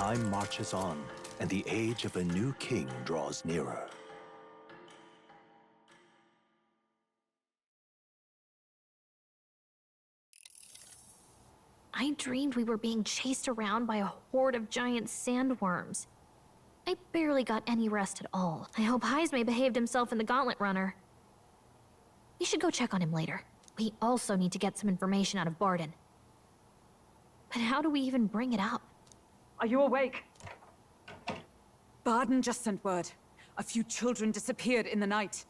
Time marches on, and the age of a new king draws nearer. I dreamed we were being chased around by a horde of giant sandworms. I barely got any rest at all. I hope Heisme behaved himself in the Gauntlet Runner. We should go check on him later. We also need to get some information out of Barden. But how do we even bring it up? Are you awake? Barden just sent word. A few children disappeared in the night.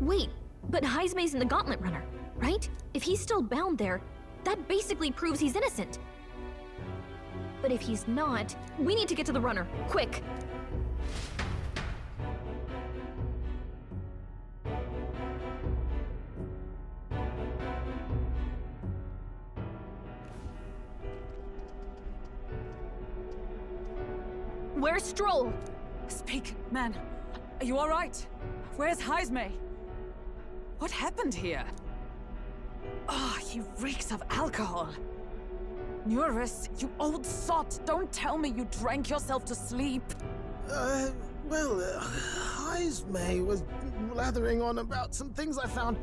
Wait, but Heisme's in the Gauntlet Runner, right? If he's still bound there, that basically proves he's innocent. But if he's not, we need to get to the runner, quick! Where's Stroll? Speak, man. Are you all right? Where's Heisme? What happened here? Ah, he reeks of alcohol. Nuris, you old sot, don't tell me you drank yourself to sleep. Heisme was blathering on about some things I found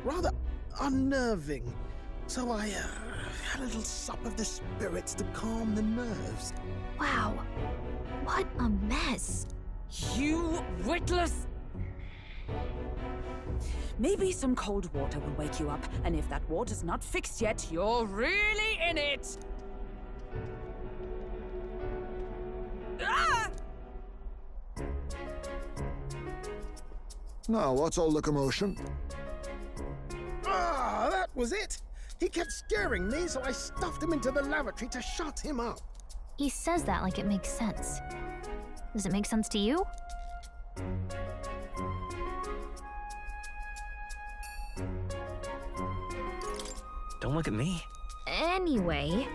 rather unnerving. So I had a little sup of the spirits to calm the nerves. Wow, what a mess. You witless... Maybe some cold water will wake you up, and if that water's not fixed yet, you're really in it! Ah! Now, what's all the commotion? Ah, that was it! He kept scaring me, so I stuffed him into the lavatory to shut him up. He says that like it makes sense. Does it make sense to you? Don't look at me. Anyway,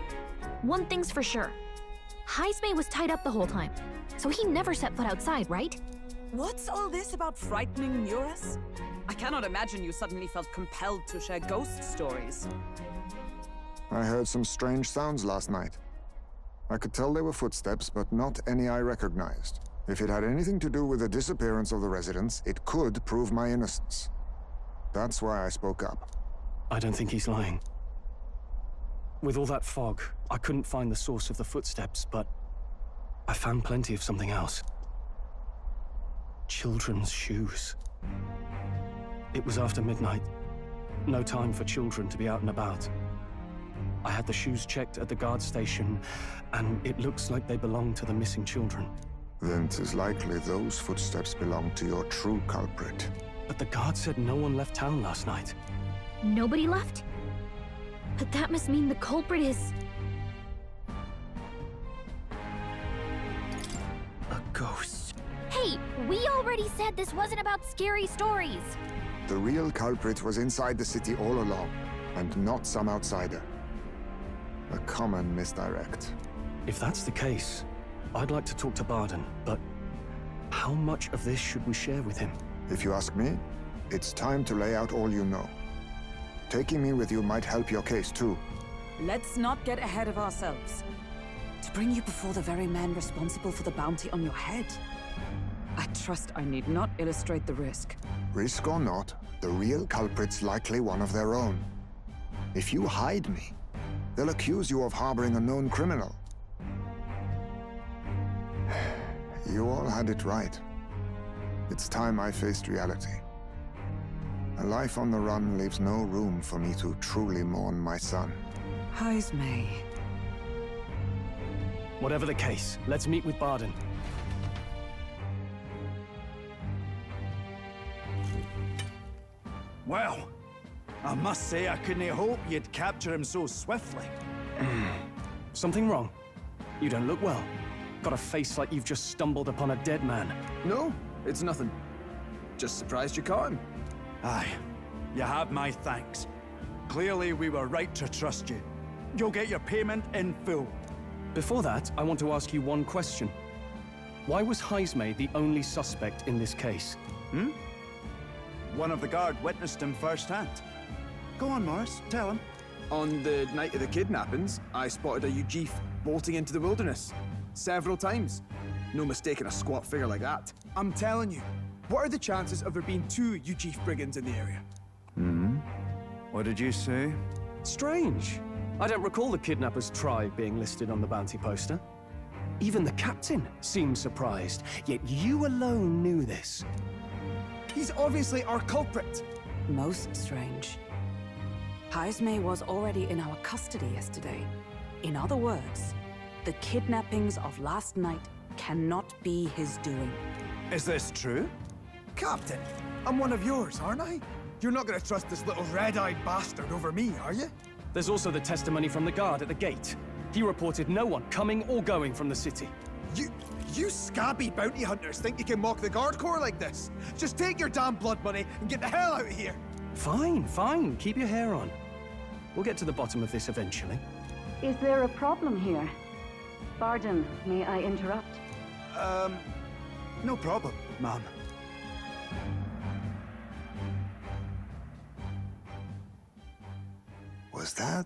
one thing's for sure. Heisme was tied up the whole time, so he never set foot outside, right? What's all this about frightening Nuris? I cannot imagine you suddenly felt compelled to share ghost stories. I heard some strange sounds last night. I could tell they were footsteps, but not any I recognized. If it had anything to do with the disappearance of the residents, it could prove my innocence. That's why I spoke up. I don't think he's lying. With all that fog, I couldn't find the source of the footsteps, but I found plenty of something else. Children's shoes. It was after midnight. No time for children to be out and about. I had the shoes checked at the guard station, and it looks like they belong to the missing children. Then 'tis likely those footsteps belong to your true culprit. But the guard said no one left town last night. Nobody left? But that must mean the culprit is... A ghost. Hey, we already said this wasn't about scary stories! The real culprit was inside the city all along, and not some outsider. A common misdirect. If that's the case, I'd like to talk to Barden, but how much of this should we share with him? If you ask me, it's time to lay out all you know. Taking me with you might help your case too. Let's not get ahead of ourselves. To bring you before the very man responsible for the bounty on your head. I trust I need not illustrate the risk. Risk or not, the real culprit's likely one of their own. If you hide me, they'll accuse you of harboring a known criminal. You all had it right. It's time I faced reality. A life on the run leaves no room for me to truly mourn my son. Heisme. Whatever the case, let's meet with Barden. Well, I must say I couldn't hope you'd capture him so swiftly. Something wrong? You don't look well. Got a face like you've just stumbled upon a dead man. No, it's nothing. Just surprised you caught him. Aye, you have my thanks. Clearly we were right to trust you. You'll get your payment in full. Before that, I want to ask you one question. Why was Heisme the only suspect in this case? One of the guard witnessed him firsthand. Go on, Morris, tell him. On the night of the kidnappings, I spotted a Ujif bolting into the wilderness. Several times. No mistaking a squat figure like that. I'm telling you, what are the chances of there being 2 Ujif brigands in the area? What did you say? Strange. I don't recall the kidnappers' tribe being listed on the bounty poster. Even the captain seemed surprised, yet you alone knew this. He's obviously our culprit. Most strange. Haisme was already in our custody yesterday. In other words, the kidnappings of last night cannot be his doing. Is this true? Captain, I'm one of yours, aren't I? You're not gonna trust this little red-eyed bastard over me, are you? There's also the testimony from the guard at the gate. He reported no one coming or going from the city. You scabby bounty hunters think you can mock the Guard Corps like this? Just take your damn blood money and get the hell out of here! Fine. Keep your hair on. We'll get to the bottom of this eventually. Is there a problem here? Pardon, may I interrupt? No problem, ma'am. Was that?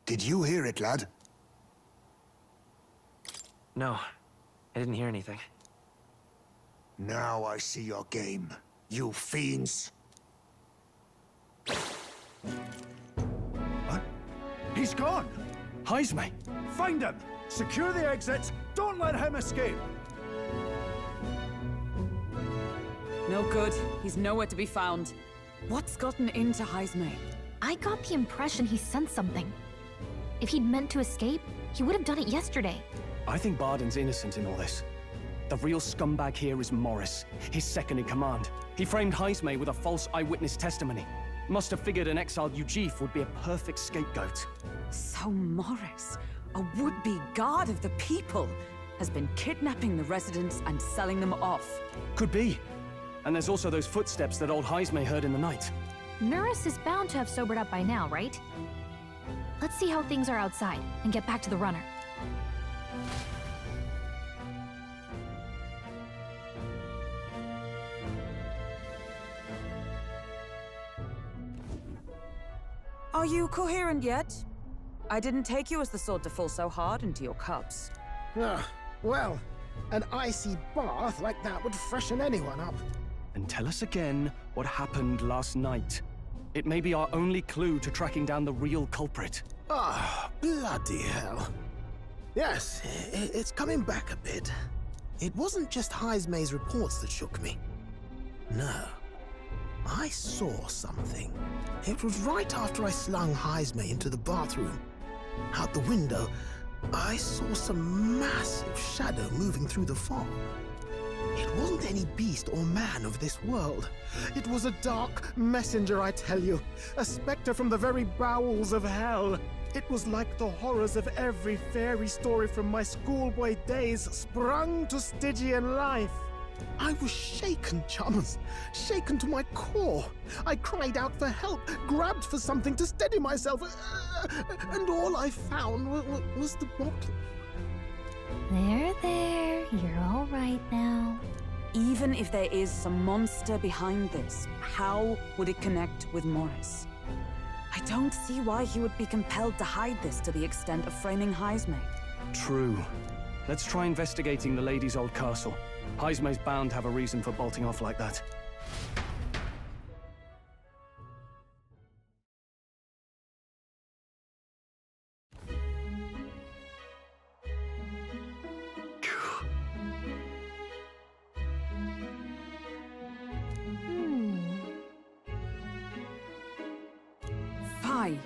Did you hear it, lad? No, I didn't hear anything. Now I see your game, you fiends. What? He's gone! Haisme! Find him! Secure the exits! Don't let him escape! No good. He's nowhere to be found. What's gotten into Haisme? I got the impression he sensed something. If he'd meant to escape, he would have done it yesterday. I think Barden's innocent in all this. The real scumbag here is Morris, his second-in-command. He framed Haisme with a false eyewitness testimony. Must have figured an exiled Ujif would be a perfect scapegoat. So Morris, a would-be guard of the people, has been kidnapping the residents and selling them off. Could be. And there's also those footsteps that old Haisme heard in the night. Nuris is bound to have sobered up by now, right? Let's see how things are outside and get back to the runner. Are you coherent yet? I didn't take you as the sort to fall so hard into your cups. Well, an icy bath like that would freshen anyone up. And tell us again what happened last night. It may be our only clue to tracking down the real culprit. Ah, bloody hell. Yes, it's coming back a bit. It wasn't just Haisme's reports that shook me. No. I saw something. It was right after I slung Haisme into the bathroom. Out the window, I saw some massive shadow moving through the fog. It wasn't any beast or man of this world. It was a dark messenger, I tell you. A specter from the very bowels of hell. It was like the horrors of every fairy story from my schoolboy days sprung to Stygian life. I was shaken, chums. Shaken to my core. I cried out for help, grabbed for something to steady myself, and all I found was the bottle. There. You're all right now. Even if there is some monster behind this, how would it connect with Morris? I don't see why he would be compelled to hide this to the extent of framing Haisme. True. Let's try investigating the lady's old castle. Haisme's bound to have a reason for bolting off like that. Fie.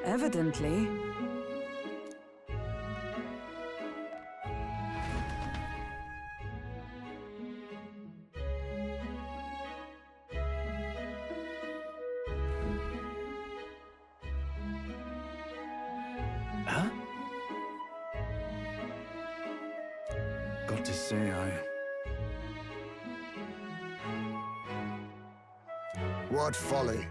Evidently. Huh? Got to say, What folly.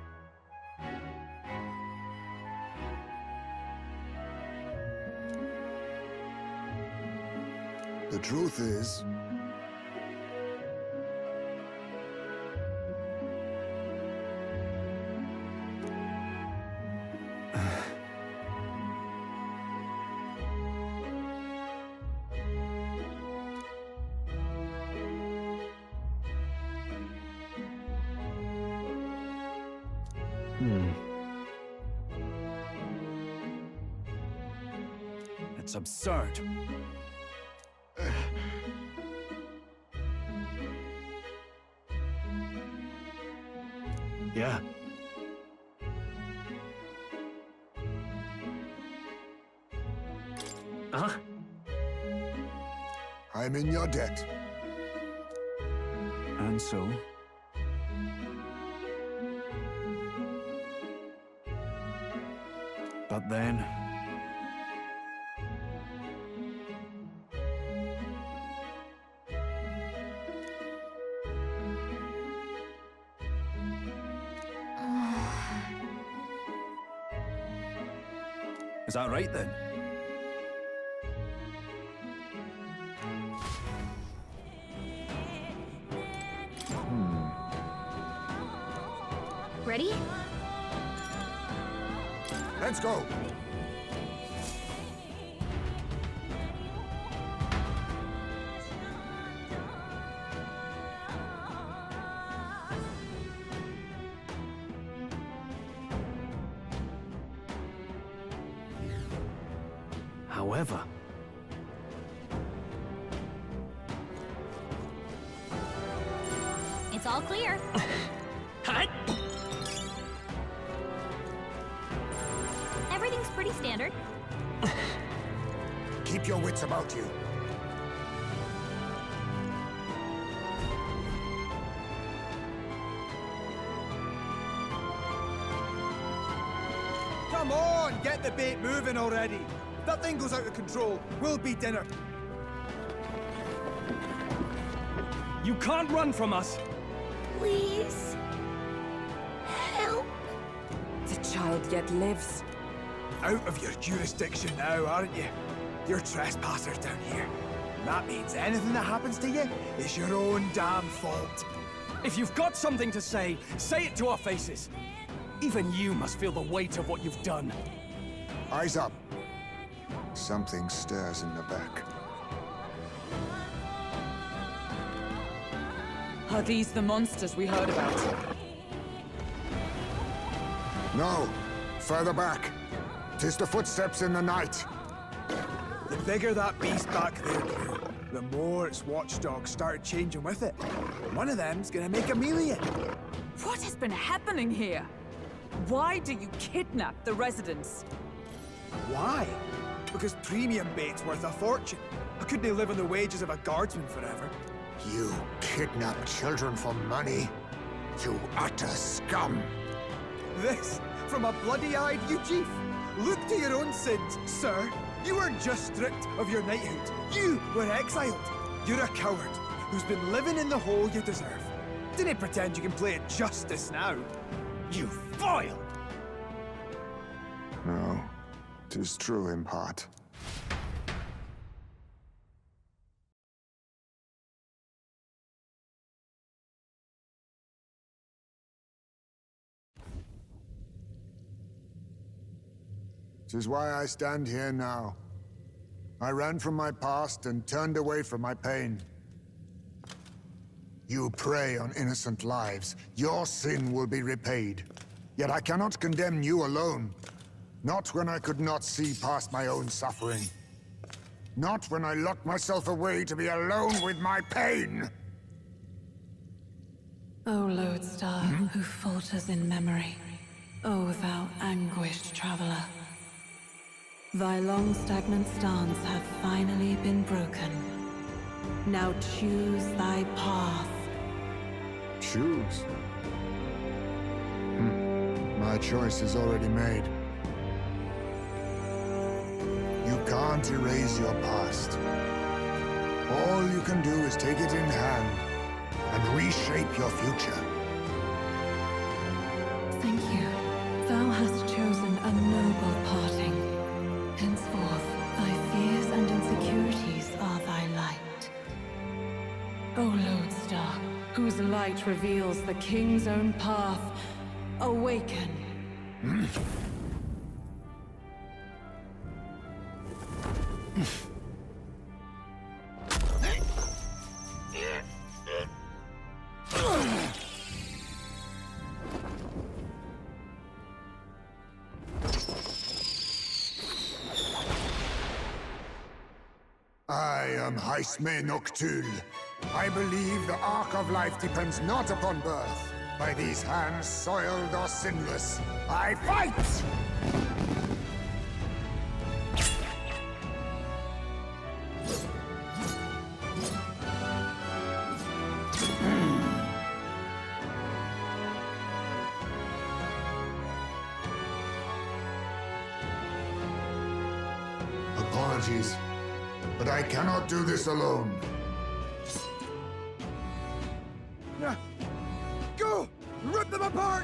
The truth is, It's absurd. Yeah. Uh-huh. I'm in your debt. And so? But then... Is that right then? Ready? Let's go. However, It's all clear. Everything's pretty standard. Keep your wits about you. Come on, get the bait moving already. If that thing goes out of control, we'll be dinner. you can't run from us! Please. Help. The child yet lives. Out of your jurisdiction now, aren't you? You're trespassers down here. That means anything that happens to you is your own damn fault. If you've got something to say it to our faces. Even you must feel the weight of what you've done. Eyes up. Something stirs in the back. Are these the monsters we heard about? No. Further back. 'Tis the footsteps in the night. The bigger that beast back there grew, the more its watchdogs started changing with it. One of them's gonna make a meal of you. What has been happening here? Why do you kidnap the residents? Why? Because premium bait's worth a fortune. I couldn't live on the wages of a guardsman forever. You kidnap children for money? You utter scum! This from a bloody-eyed Eugene. Look to your own sins, sir. You weren't just stripped of your knighthood. You were exiled. You're a coward who's been living in the hole you deserve. Didn't pretend you can play at justice now. You foil! No, 'tis true in part. Tis why I stand here now. I ran from my past and turned away from my pain. You prey on innocent lives. Your sin will be repaid. Yet I cannot condemn you alone. Not when I could not see past my own suffering. Not when I locked myself away to be alone with my pain! O lodestar, who falters in memory. O thou anguished traveler. Thy long stagnant stance hath finally been broken. Now choose thy path. Choose? My choice is already made. You can't erase your past. All you can do is take it in hand and reshape your future. Thank you. Thou hast chosen a noble parting. Henceforth, thy fears and insecurities are thy light. O lodestar, whose light reveals the king's own path, awaken. am Haisme Nocturnal. I believe the arc of life depends not upon birth. By these hands, soiled or sinless, I fight! Apologies, but I cannot do this alone. Go! Rip them apart!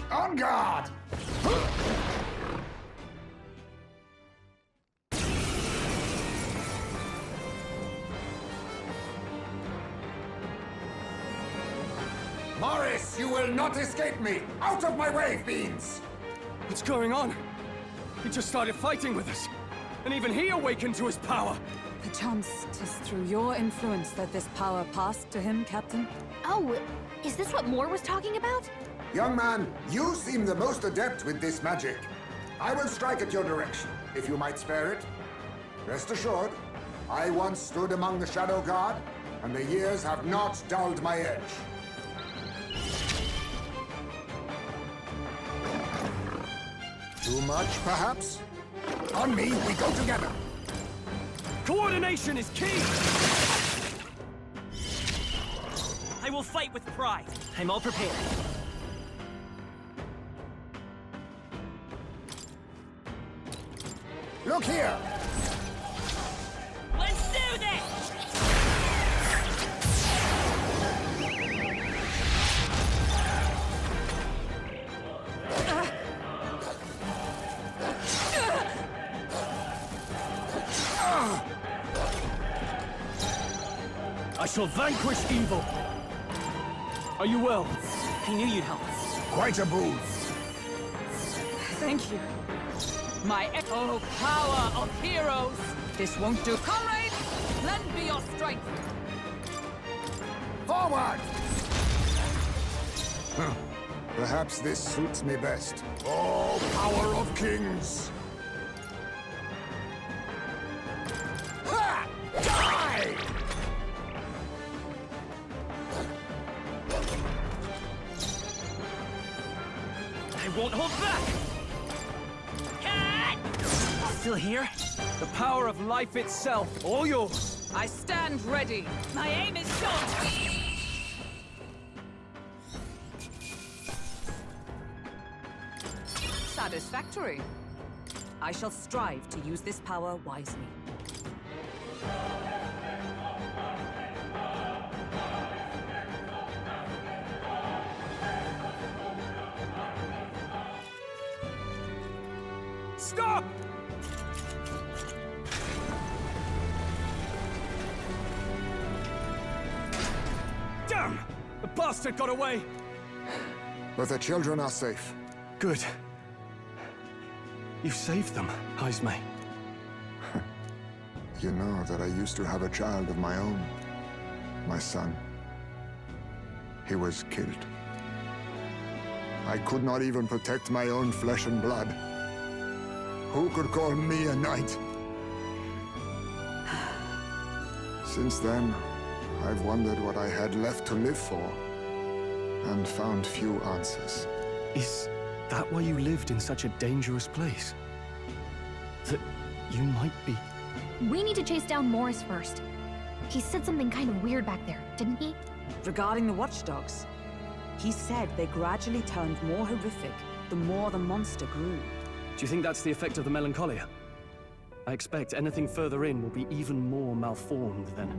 On guard! Morris, you will not escape me! Out of my way, fiends! What's going on? He just started fighting with us. And even he awakened to his power. Perchance 'tis through your influence that this power passed to him, Captain? Oh, is this what Moore was talking about? Young man, you seem the most adept with this magic. I will strike at your direction, if you might spare it. Rest assured, I once stood among the Shadow Guard, and the years have not dulled my edge. Too much, perhaps? On me, we go together. Coordination is key! I will fight with pride. I'm all prepared. Look here! Let's do this! I shall vanquish evil! Are you well? I knew you'd help. Quite a booth. Thank you. My oh, power of heroes! This won't do. Comrades, lend me your strength! Forward! Perhaps this suits me best. Oh, power of kings! Ha! Die! I won't hold back! Still here? The power of life itself, all yours! I stand ready. My aim is short! Satisfactory. I shall strive to use this power wisely. Stop! Damn! The bastard got away! But the children are safe. Good. You saved them, Haisme. You know that I used to have a child of my own. My son. He was killed. I could not even protect my own flesh and blood. Who could call me a knight? Since then, I've wondered what I had left to live for, and found few answers. Is that why you lived in such a dangerous place? That you might be... We need to chase down Morris first. He said something kind of weird back there, didn't he? Regarding the watchdogs, he said they gradually turned more horrific the more the monster grew. Do you think that's the effect of the melancholia? I expect anything further in will be even more malformed then.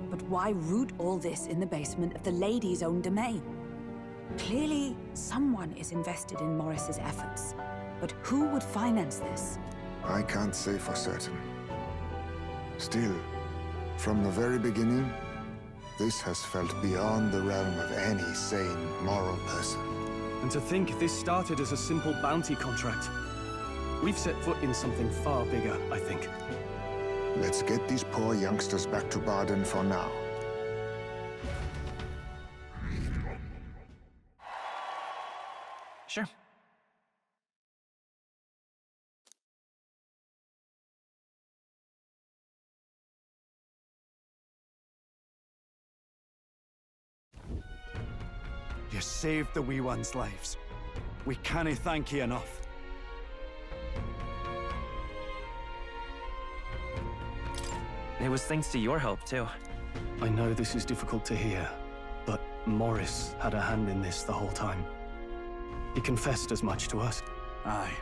But why root all this in the basement of the lady's own domain? Clearly, someone is invested in Morris's efforts. But who would finance this? I can't say for certain. Still, from the very beginning, this has felt beyond the realm of any sane, moral person. And to think this started as a simple bounty contract. We've set foot in something far bigger, I think. Let's get these poor youngsters back to Baden for now. Sure. You saved the wee ones' lives. We cannae thank you enough. It was thanks to your help, too. I know this is difficult to hear, but Morris had a hand in this the whole time. He confessed as much to us. Aye.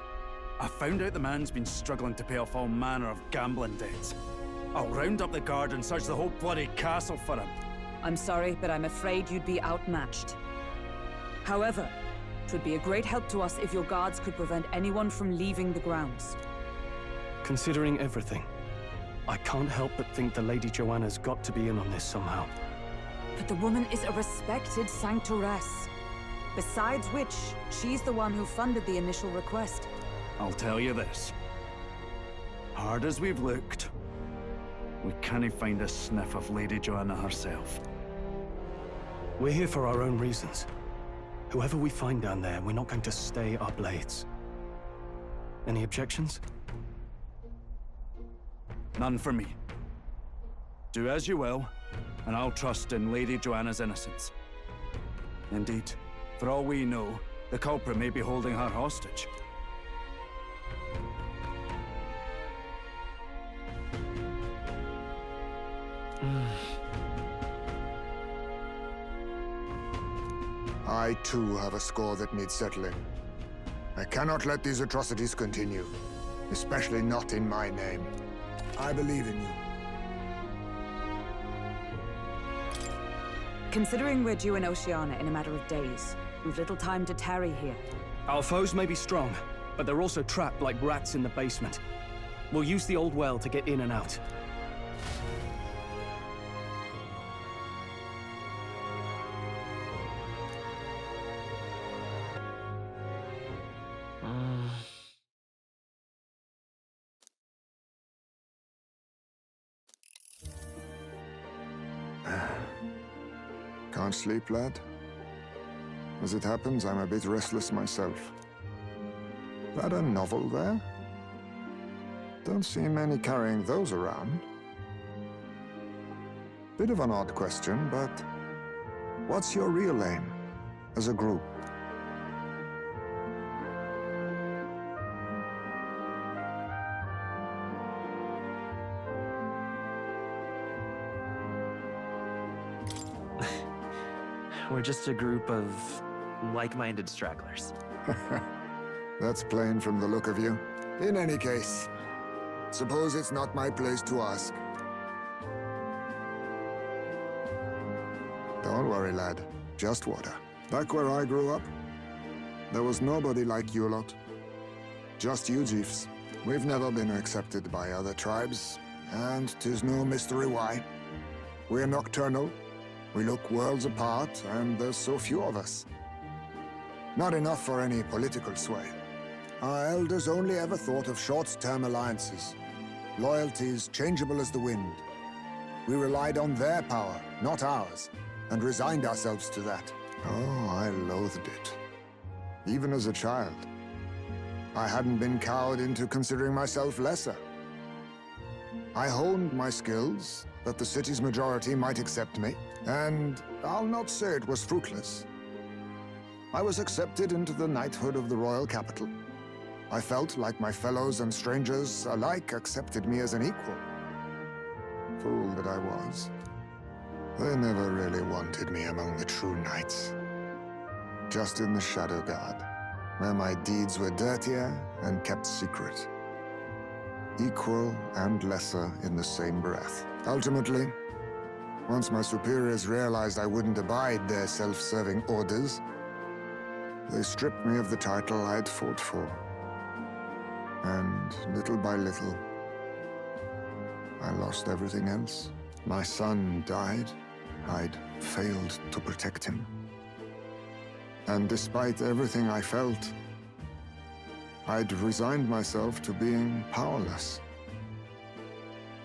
I found out the man's been struggling to pay off all manner of gambling debts. I'll round up the guard and search the whole bloody castle for him. I'm sorry, but I'm afraid you'd be outmatched. However, it would be a great help to us if your guards could prevent anyone from leaving the grounds. Considering everything, I can't help but think the Lady Joanna's got to be in on this somehow. But the woman is a respected sanctoress. Besides which, she's the one who funded the initial request. I'll tell you this. Hard as we've looked, we cannae find a sniff of Lady Joanna herself. We're here for our own reasons. Whoever we find down there, we're not going to stay our blades. Any objections? None for me. Do as you will, and I'll trust in Lady Joanna's innocence. Indeed, for all we know, the culprit may be holding her hostage. I too have a score that needs settling. I cannot let these atrocities continue, especially not in my name. I believe in you. Considering we're due in Oceania in a matter of days, we've little time to tarry here. Our foes may be strong, but they're also trapped like rats in the basement. We'll use the old well to get in and out. Can't sleep, lad? As it happens, I'm a bit restless myself. That a novel there? Don't see many carrying those around. Bit of an odd question, but what's your real aim as a group? We're just a group of like-minded stragglers. That's plain from the look of you. In any case, suppose it's not my place to ask. Don't worry, lad. Just water. Back where I grew up, there was nobody like you lot. Just you chiefs. We've never been accepted by other tribes, and 'tis no mystery why. We're Nocturnal. We look worlds apart, and there's so few of us. Not enough for any political sway. Our elders only ever thought of short-term alliances, loyalties changeable as the wind. We relied on their power, not ours, and resigned ourselves to that. Oh, I loathed it. Even as a child. I hadn't been cowed into considering myself lesser. I honed my skills, that the city's majority might accept me, and I'll not say it was fruitless. I was accepted into the knighthood of the royal capital. I felt like my fellows and strangers alike accepted me as an equal. Fool that I was. They never really wanted me among the true knights. Just in the Shadow Guard, where my deeds were dirtier and kept secret. Equal and lesser in the same breath. Ultimately, once my superiors realized I wouldn't abide their self-serving orders, they stripped me of the title I'd fought for. And little by little, I lost everything else. My son died. I'd failed to protect him. And despite everything I felt, I'd resigned myself to being powerless.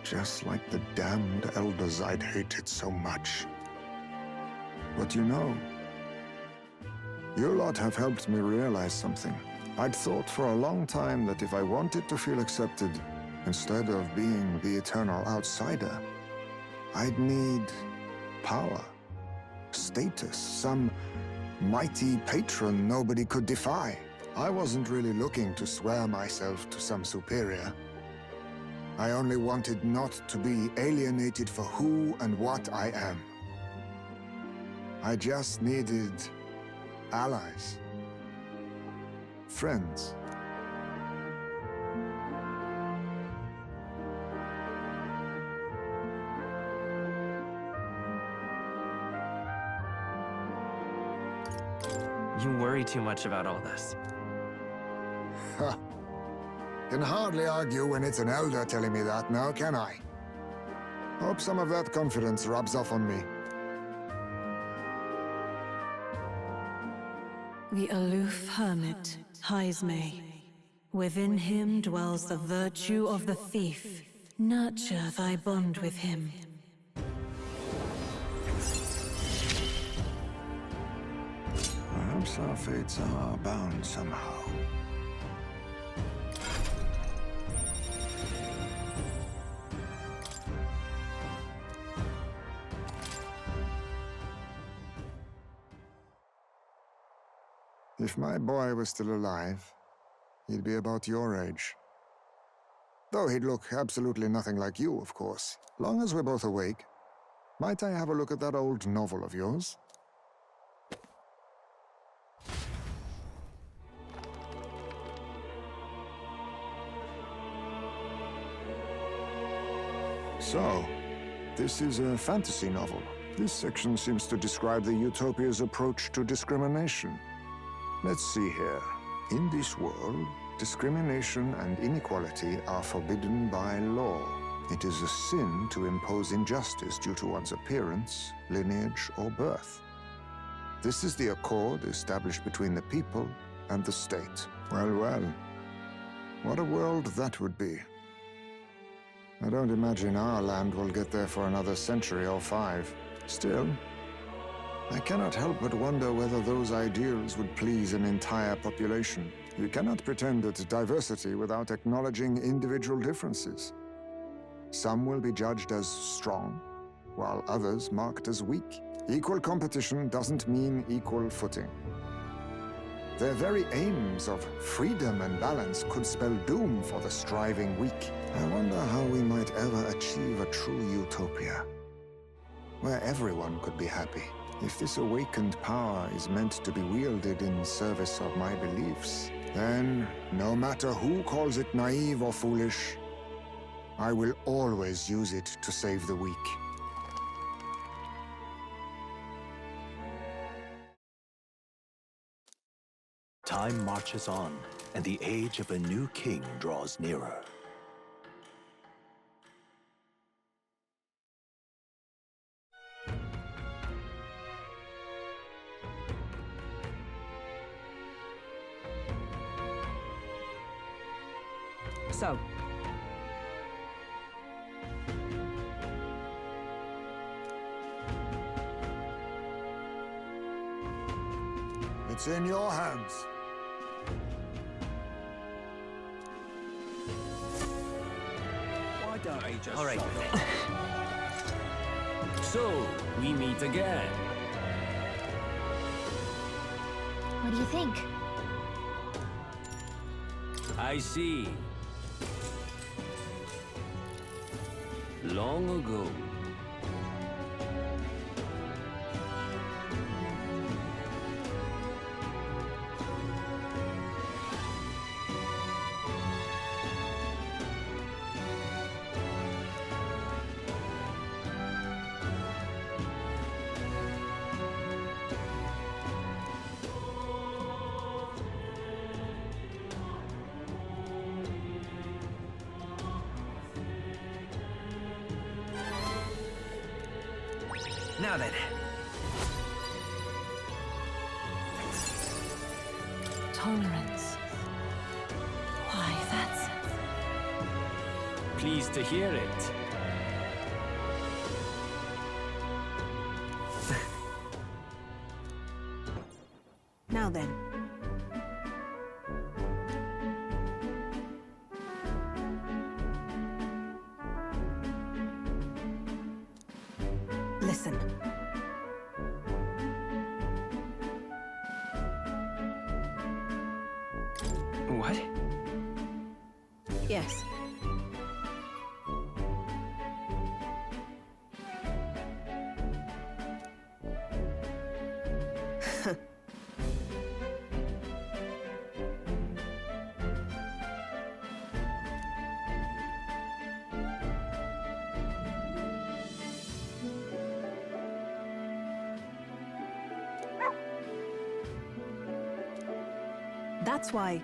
Just like the damned elders I'd hated so much. But you know, you lot have helped me realize something. I'd thought for a long time that if I wanted to feel accepted, instead of being the eternal outsider, I'd need power, status, some mighty patron nobody could defy. I wasn't really looking to swear myself to some superior. I only wanted not to be alienated for who and what I am. I just needed allies. Friends. You worry too much about all this. Ha! Can hardly argue when it's an elder telling me that now, can I? Hope some of that confidence rubs off on me. The aloof hermit, Hyzme. Within him dwells the virtue of the thief. Nurture thy bond with him. Perhaps our fates are bound somehow. If my boy was still alive, he'd be about your age. Though he'd look absolutely nothing like you, of course. Long as we're both awake, might I have a look at that old novel of yours? So, this is a fantasy novel. This section seems to describe the Utopia's approach to discrimination. Let's see here. In this world, discrimination and inequality are forbidden by law. It is a sin to impose injustice due to one's appearance, lineage, or birth. This is the accord established between the people and the state. Well, well. What a world that would be. I don't imagine our land will get there for another century or 5. Still, I cannot help but wonder whether those ideals would please an entire population. You cannot pretend at diversity without acknowledging individual differences. Some will be judged as strong, while others marked as weak. Equal competition doesn't mean equal footing. Their very aims of freedom and balance could spell doom for the striving weak. I wonder how we might ever achieve a true utopia, where everyone could be happy. If this awakened power is meant to be wielded in service of my beliefs, then, no matter who calls it naive or foolish, I will always use it to save the weak. Time marches on, and the age of a new king draws nearer. So, It's in your hands. Why don't I just All right. stop? So, we meet again. What do you think? I see. Long ago, Now then. Tolerance. Why, that's... pleased to hear it. now then. Listen. What? Yes. That's why.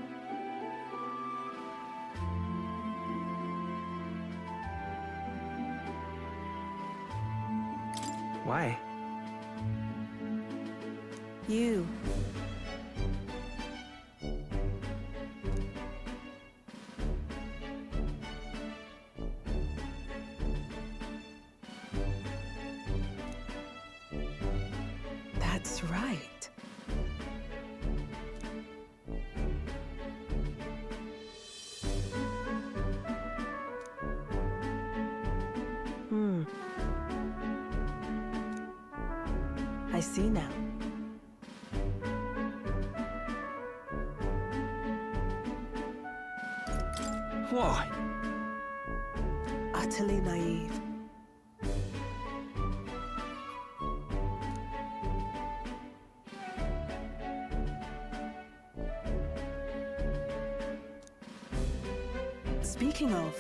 Why? You. That's right. I see now. Whoa. Utterly naive. Speaking of...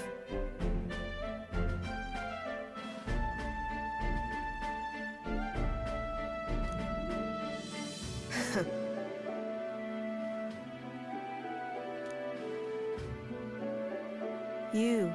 You.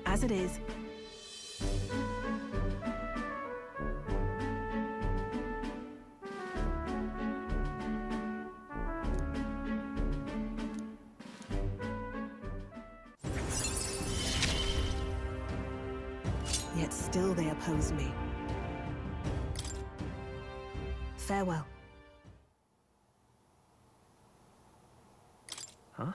As it is. Yet still they oppose me. Farewell. Huh?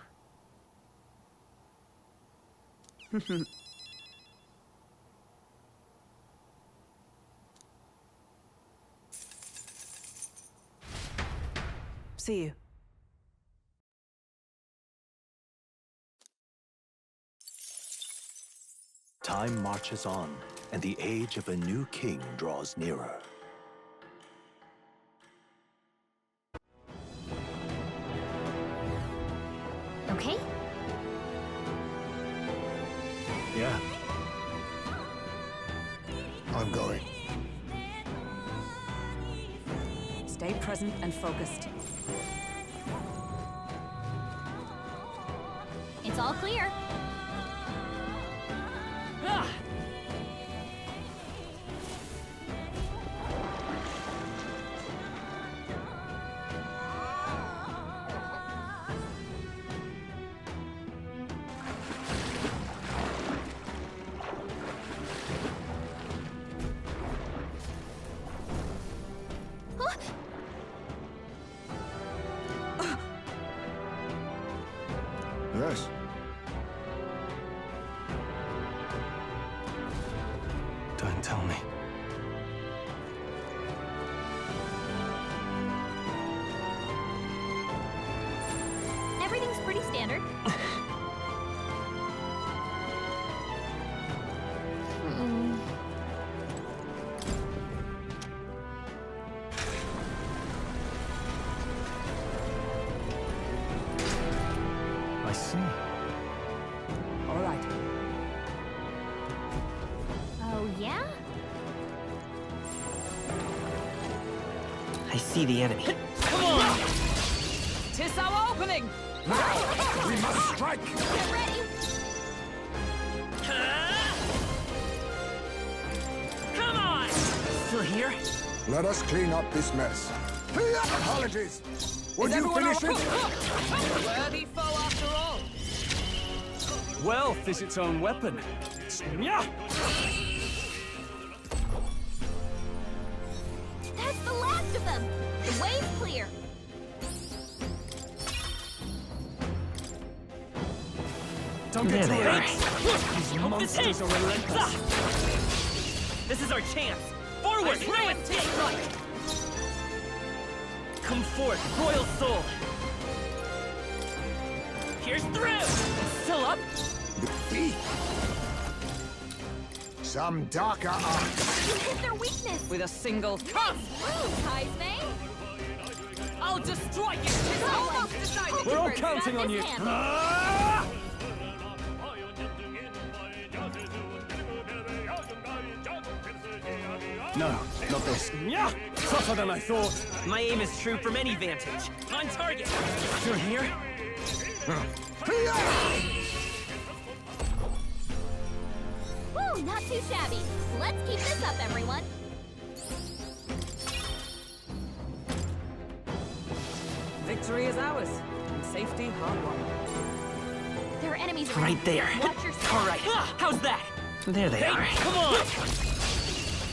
See you. Time marches on, and the age of a new king draws nearer. Okay? Yeah. I'm going. Stay present and focused. It's all clear. Ah! Yes. Don't tell me. Everything's pretty standard. I see. All right. Oh, yeah? I see the enemy. Come on! 'Tis our opening! We must strike! Get ready! Come on! Still here? Let us clean up this mess. Apologies. Would you finish it? Worthy foe after all. Wealth is its own weapon. Yeah. That's the last of them! The way's clear! Don't get There too they are. late. These monsters are relentless. This is our chance! Forward! Ruin! Take right! Come forth, royal soul! Here's through! Still up? Some darker arts. You hit their weakness! With a single Nice move, Heisme! I'll destroy you! It's almost decided! We're all Keeper's got counting on this you. handled. Ah! No, not this. Yeah! Tougher than I thought. My aim is true from any vantage. On target! Through here? Woo, not too shabby. Let's keep this up, everyone. Victory is ours. And safety hard won. There are enemies around. Right there. Watch your step. All right. How's that? There they are. Come on!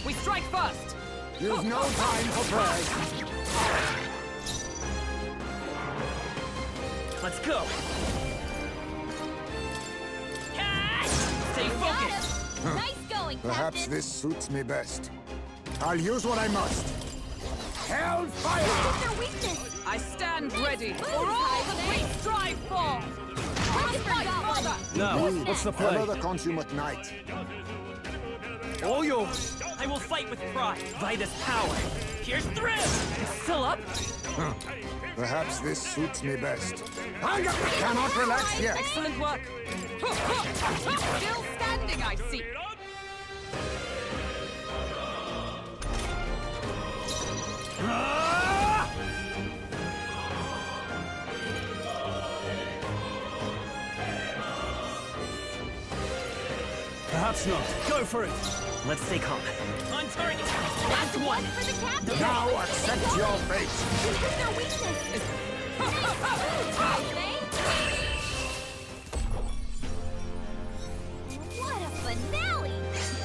We strike first! You've no time for prayers. Let's go! Stay Got focused! him. Nice going, Perhaps Captain. this suits me best. I'll use what I must. Hellfire! Hit their weakness. I stand Nice ready move, for all that we Heisme. strive for! Prosper got one. Now, what's the play? Ever the consummate night. All yours. I will fight with pride by this power. Here's through! It's still up? Perhaps this suits me best. I cannot relax yet. Excellent work! Still standing, I see! Ah! Perhaps not. Go for it. Let's stay calm. On target! That's one for the captain. Now accept your fate. You hit their weakness. Nice move, Heisme. What a finale!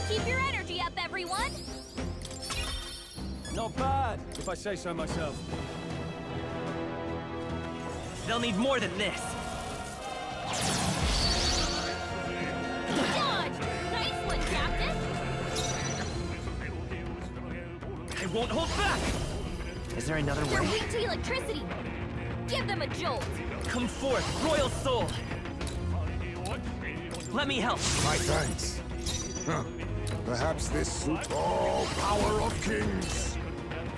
Keep your energy up, everyone. Not bad, if I say so myself. They'll need more than this. Dodge! Nice one, Captain. I won't hold back! Is there another They're way? weak to electricity. Give them a jolt. Come forth, royal soul! Let me help. My thanks. Perhaps this suits all power of kings.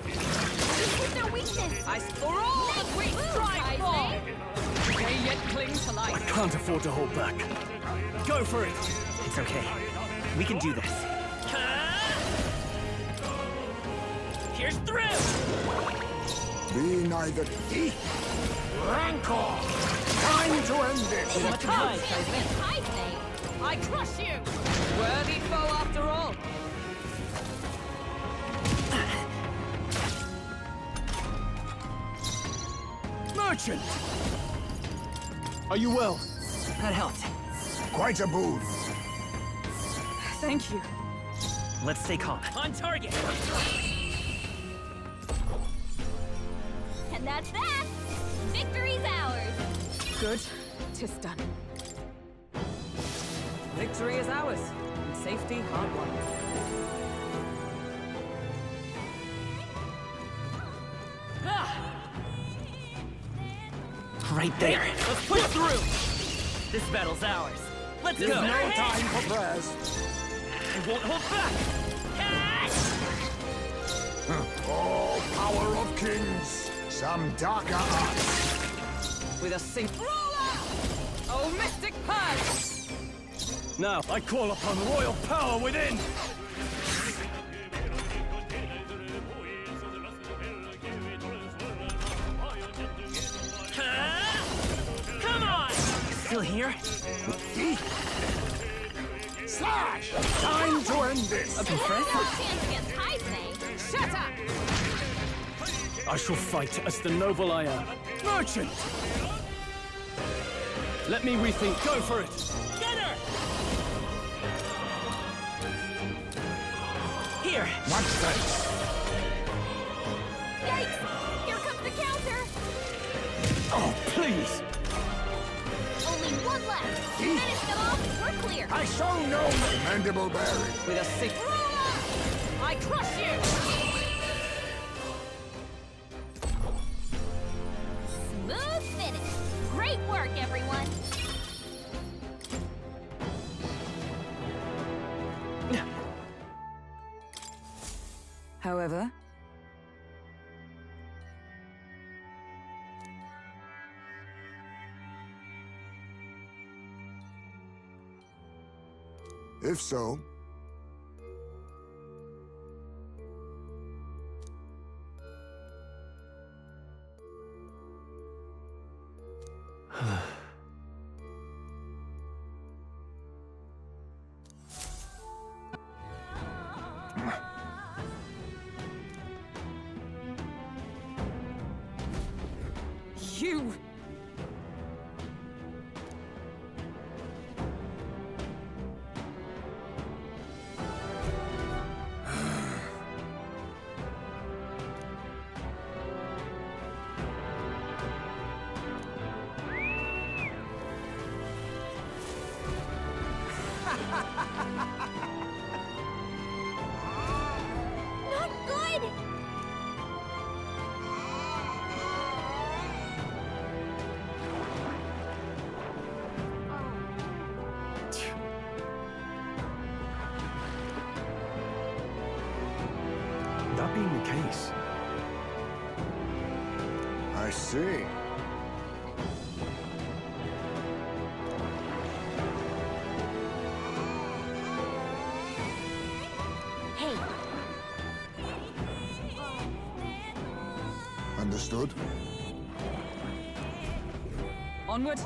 You hit their weakness. I for all that we Nice move, strive Heisme. for! They yet cling to I life. can't afford to hold back. Go for it. It's okay. We can do this. Here's through! Be neither thief, rancor. Time to end this. Much obliged, Champion Heisme. I crush you! Worthy foe after all! Merchant! Are you well? That helped. Quite a boon. Thank you. Let's stay calm. On target! And that's that. Victory's ours. Good. 'Tis done. Victory is ours, and safety hard won. Right there. Let's push through! This battle's ours. Let's There's go! no time for prayers. I won't hold back! All power of kings. Some darker arts. With a sink. Oh, mystic purge! Now, I call upon royal power within! Come on! Still here? Slash! Time to end this. No chance against Heisme. Shut up! I shall fight as the noble I am. Merchant! Let me rethink. Go for it! Get her! Here! What's this? Yikes! Here comes the counter! Oh, please! Only one left! Finish them off, we're clear! I show no mandible bearing. With a sick... I crush you! Smooth finish! Great work, everyone! However... If so, You... Not good! That being the case, I see. Hey, Understood? Onward.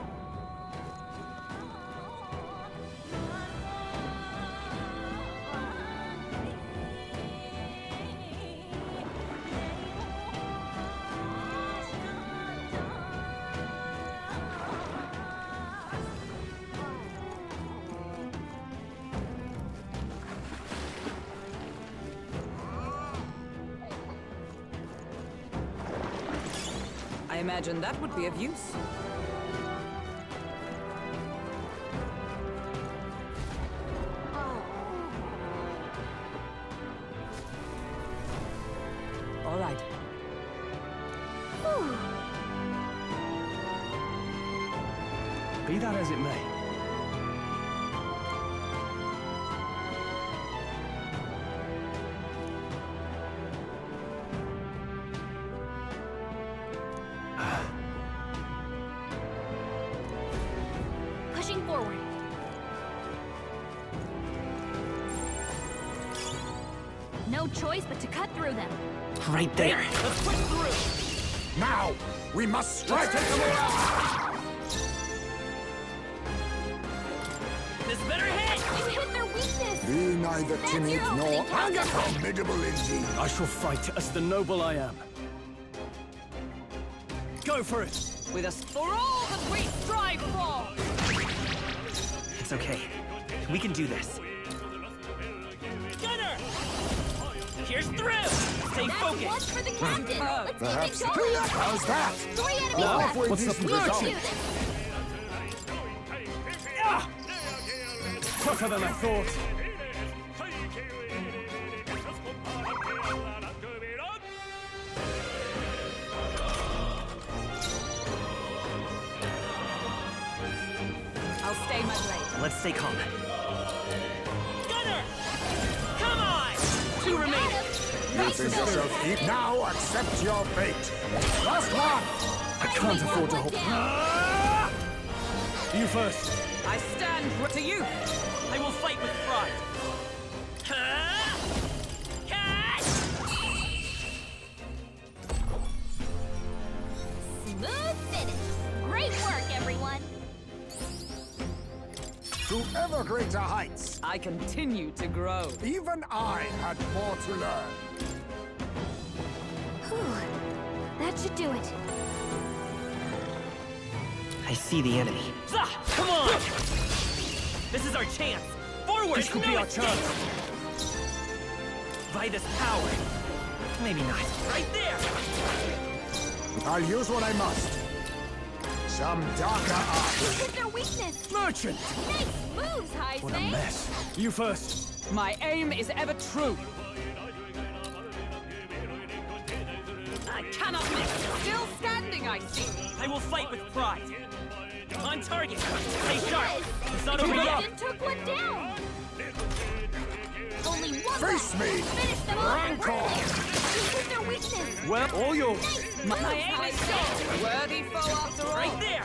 I imagine that would be of use. All right. be that as it may, pushing forward. No choice but to cut through them. Right there. Let's push through. Now, we must strike at the morale! This better hit! You hit their weakness. Be neither That's timid your nor opening, Captain. formidable indeed. I shall fight as the noble I am. Go for it! With us for all that we strive for! It's okay. We can do this. Gunner! Here's through! Stay That's focused! one for the captain. Let's Perhaps. keep it going. How's that? 3 enemies Now, left. what's up with We'll result? do this. Ah! Tougher than I thought. I'll stay my blade. Let's stay calm. Gunner! Come on! 2 remaining. You think yourself eat? Now accept your fate. Last one! I can't afford to hold. Ah! You first. I stand to you. I will fight with pride. Ha! Catch! Smooth finish. Great work, everyone. To ever greater heights. I continue to grow. Even I had more to learn. Whew. That should do it. I see the enemy. Come on! This is our chance! Forward! This could be our chance. By this power. Maybe not. Right there! I'll use what I must. Some darker art. You hit their weakness. Merchant! Nice moves, Heisme. What a mess. You first. My aim is ever true. I cannot miss! Still standing, I see. I will fight with pride. On target! Stay sharp! It's not over Captain yet! took one down. Only one Face left. me! Finish them off. Rancor! You hit their weakness. Well, all yours. My aim is set. Worthy foe after all. Right there!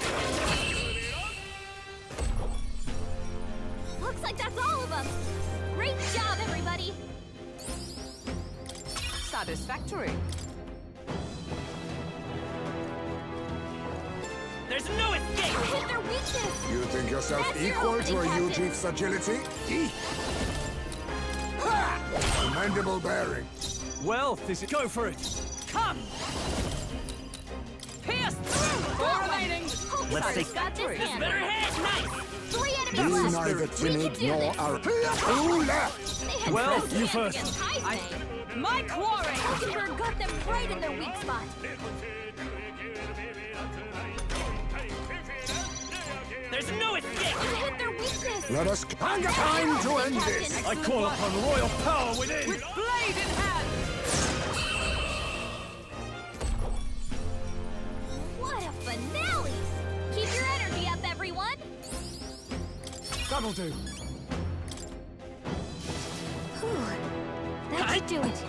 Looks like that's all of them. Great job, everybody. Satisfactory. There's no You escape! hit their weakness. You think yourself That's your equal to a opening, Captain. Ujief's agility? Ha! Commendable bearing. Well, this is... Go for it. Come! Pierce through! Four remaining. Let's take got this this hand. better hit! Nice! 3 enemies Be left. neither We can timid do nor this. arrogant. Who left? They had Well, great you hands first. against Heisme. My quarry! Hulkenberg got them right in their weak spot. There's no escape! You hit their weakness. Let us find a time to end Captain. this. I call upon royal power within. With blade in hand! What a finale! Keep your energy up, everyone. That'll do. Whew. That should do it.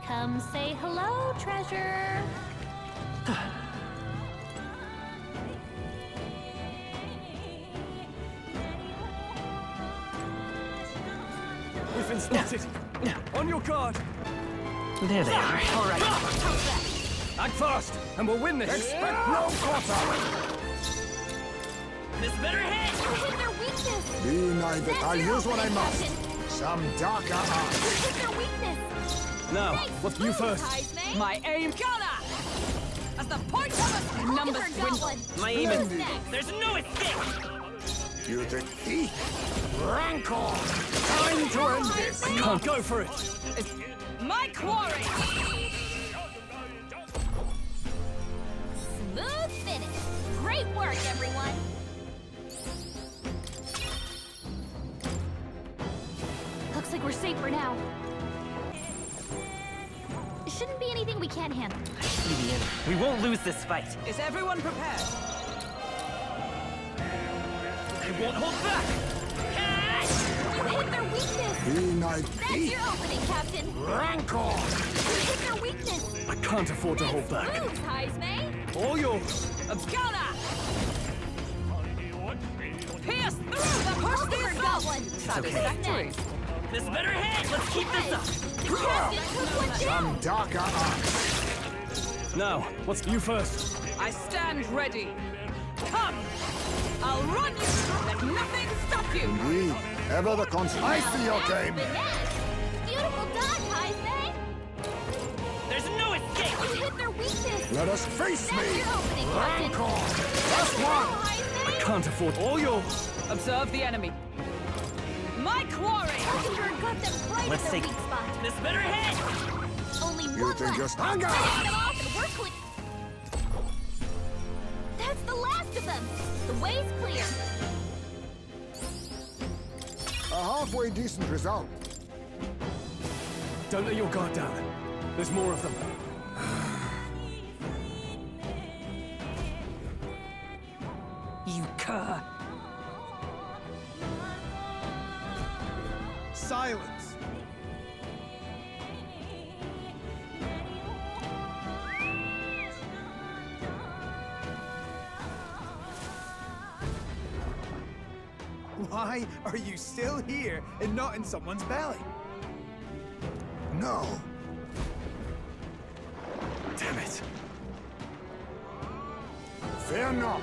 Come say hello, treasure. We've been spotted. On your guard. There they are. All right. Act fast, and we'll win this. Expect no quarter. This better hit! You hit their weakness. Be neither. That's I'll your use what I opening, must. Captain. Some darker art. You hit their weakness. Now, Nice what's you moves, first? Heisme. My aim gunner! As the point of a numbers Hulkenberg got dwindle. one. My aim is... Who's next? There's no escape! You think he? Rancor! Time to end this. Can't go for it. It's my quarry! Smooth finish. Great work, everyone. Looks like we're safe for now. Shouldn't be anything we can't handle. I see the enemy. We won't lose this fight. Is everyone prepared? I won't hold back! You hit their weakness. Be neither. That's your opening, Captain. Rancor! You hit their weakness. I can't afford to hold back. Moves, Heisme. All yours. Gunner! Pierce through the push Hulkenberg the got assault! one. Satisfactory. Next. This better hit! Let's keep this up! The captain took one Some down. darker art. Now, what's you first? I stand ready. Come! I'll run you through. Let nothing stop you! Indeed. Ever the constant. I see your game. Finesse. Beautiful dodge, Heisme. There's no escape! You hit their weakness. Let us face That's me. your opening, Captain. Rancor! Last Go, one. Heisme. Can't afford all yours. Observe the enemy. My quarry! Hulkenberg got them right Let's in their take- weak spot. This better hit! Only You one think left. you're stronger? Finish them off and we're clear. That's the last of them. The way's clear. A halfway decent result. Don't let your guard down. There's more of them. You cur! Silence! Why are you still here and not in someone's belly? No. Damn it. Fear not.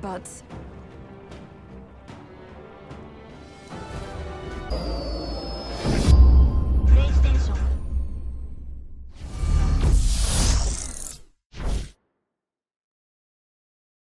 But